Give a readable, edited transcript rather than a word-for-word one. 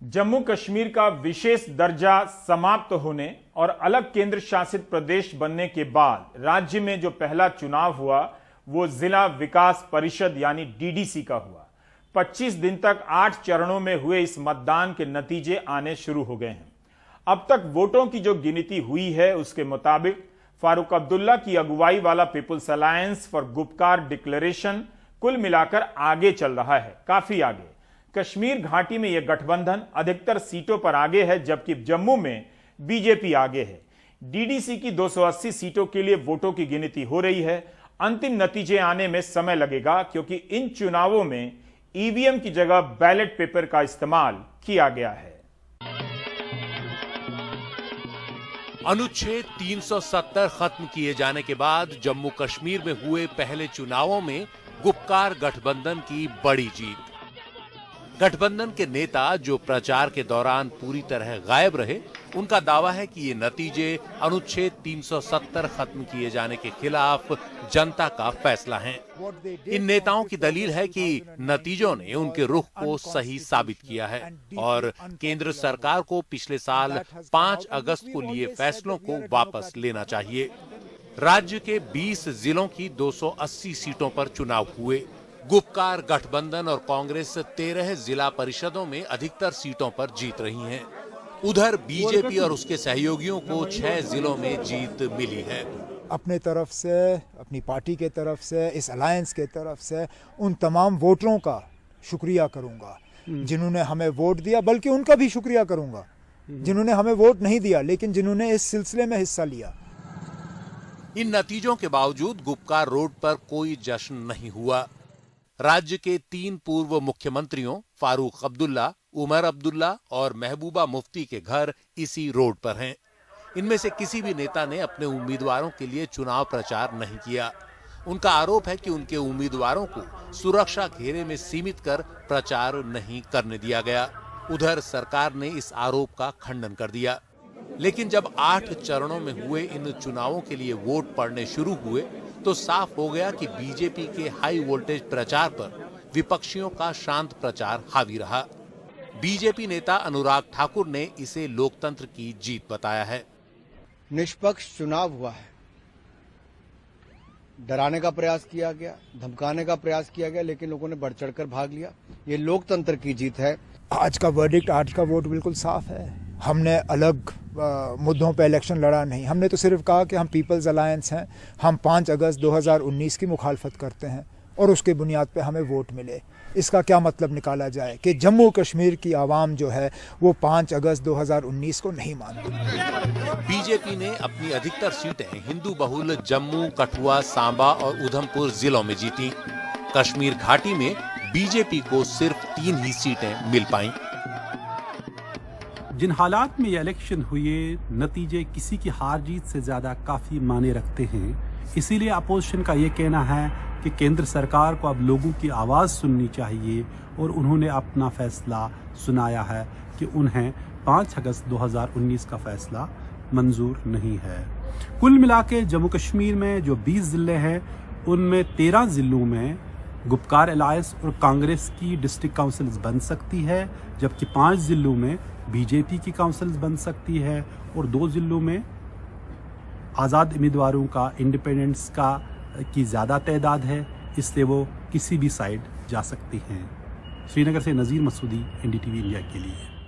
जम्मू कश्मीर का विशेष दर्जा समाप्त होने और अलग केंद्र शासित प्रदेश बनने के बाद राज्य में जो पहला चुनाव हुआ वो जिला विकास परिषद यानी डीडीसी का हुआ। 25 दिन तक 8 चरणों में हुए इस मतदान के नतीजे आने शुरू हो गए हैं। अब तक वोटों की जो गिनती हुई है उसके मुताबिक फारूक अब्दुल्ला की अगुवाई वाला people's alliance for Gupkar declaration कुल मिलाकर आगे चल रहा है, काफी आगे। कश्मीर घाटी में यह गठबंधन अधिकतर सीटों पर आगे है, जबकि जम्मू में बीजेपी आगे है। डीडीसी की 280 सीटों के लिए वोटों की गिनती हो रही है। अंतिम नतीजे आने में समय लगेगा क्योंकि इन चुनावों में ईवीएम की जगह बैलेट पेपर का इस्तेमाल किया गया है। अनुच्छेद 370 खत्म किए जाने के बाद जम्मू कश्मीर में हुए पहले चुनावों में गुपकार गठबंधन की बड़ी जीत। गठबंधन के नेता जो प्रचार के दौरान पूरी तरह गायब रहे, उनका दावा है कि ये नतीजे अनुच्छेद 370 खत्म किए जाने के खिलाफ जनता का फैसला है। इन नेताओं की दलील है कि नतीजों ने उनके रुख को सही साबित किया है और केंद्र सरकार को पिछले साल 5 अगस्त को लिए फैसलों को वापस लेना चाहिए। राज्य के 20 जिलों की 280 सीटों पर चुनाव हुए। गुपकार गठबंधन और कांग्रेस 13 जिला परिषदों में अधिकतर सीटों पर जीत रही हैं। उधर बीजेपी और उसके सहयोगियों को 6 जिलों में जीत मिली है। अपने तरफ से, अपनी पार्टी के तरफ से, इस अलायंस के तरफ से उन तमाम वोटरों का शुक्रिया करूंगा जिन्होंने हमें वोट दिया, बल्कि उनका भी शुक्रिया करूंगा जिन्होंने हमें वोट नहीं दिया लेकिन जिन्होंने इस सिलसिले में हिस्सा लिया। इन नतीजों के बावजूद गुपकार रोड पर कोई जश्न नहीं हुआ। राज्य के 3 पूर्व मुख्यमंत्रियों फारूक अब्दुल्ला, उमर अब्दुल्ला और महबूबा मुफ्ती के घर इसी रोड पर हैं। इनमें से किसी भी नेता ने अपने उम्मीदवारों के लिए चुनाव प्रचार नहीं किया। उनका आरोप है कि उनके उम्मीदवारों को सुरक्षा घेरे में सीमित कर प्रचार नहीं करने दिया गया। उधर सरकार ने इस आरोप का खंडन कर दिया। लेकिन जब 8 चरणों में हुए इन चुनावों के लिए वोट पड़ने शुरू हुए तो साफ हो गया कि बीजेपी के हाई वोल्टेज प्रचार पर विपक्षियों का शांत प्रचार हावी रहा। बीजेपी नेता अनुराग ठाकुर ने इसे लोकतंत्र की जीत बताया है। निष्पक्ष चुनाव हुआ है। डराने का प्रयास किया गया, धमकाने का प्रयास किया गया, लेकिन लोगों ने बढ़ चढ़कर भाग लिया। ये लोकतंत्र की जीत है। आज का वर्डिक्ट, आज का वोट बिल्कुल साफ है। हमने अलग मुद्दों पे इलेक्शन लड़ा नहीं। हमने तो सिर्फ कहा कि हम पीपल्स अलायंस हैं, हम 5 अगस्त 2019 की मुखालफत करते हैं और उसके बुनियाद पे हमें वोट मिले। इसका क्या मतलब निकाला जाए कि जम्मू कश्मीर की आवाम जो है वो 5 अगस्त 2019 को नहीं मानती। बीजेपी ने अपनी अधिकतर सीटें हिंदू बहुल जम्मू, कठुआ, सांबा और उधमपुर जिलों में जीती। कश्मीर घाटी में बीजेपी को सिर्फ 3 ही सीटें मिल पाईं। जिन हालात में ये इलेक्शन हुए, नतीजे किसी की हार जीत से ज़्यादा काफ़ी मायने रखते हैं। इसीलिए अपोजिशन का ये कहना है कि केंद्र सरकार को अब लोगों की आवाज़ सुननी चाहिए और उन्होंने अपना फैसला सुनाया है कि उन्हें 5 अगस्त 2019 का फैसला मंजूर नहीं है। कुल मिला के जम्मू कश्मीर में जो 20 ज़िले हैं उनमें 13 ज़िलों में गुपकार अलायंस और कांग्रेस की डिस्ट्रिक्ट काउंसिल्स बन सकती है, जबकि 5 ज़िलों में बीजेपी की काउंसिल्स बन सकती है और 2 ज़िलों में आज़ाद उम्मीदवारों का, इंडिपेंडेंट्स का की ज़्यादा तादाद है, इसलिए वो किसी भी साइड जा सकती हैं। श्रीनगर से नज़ीर मसूदी, NDTV इंडिया के लिए।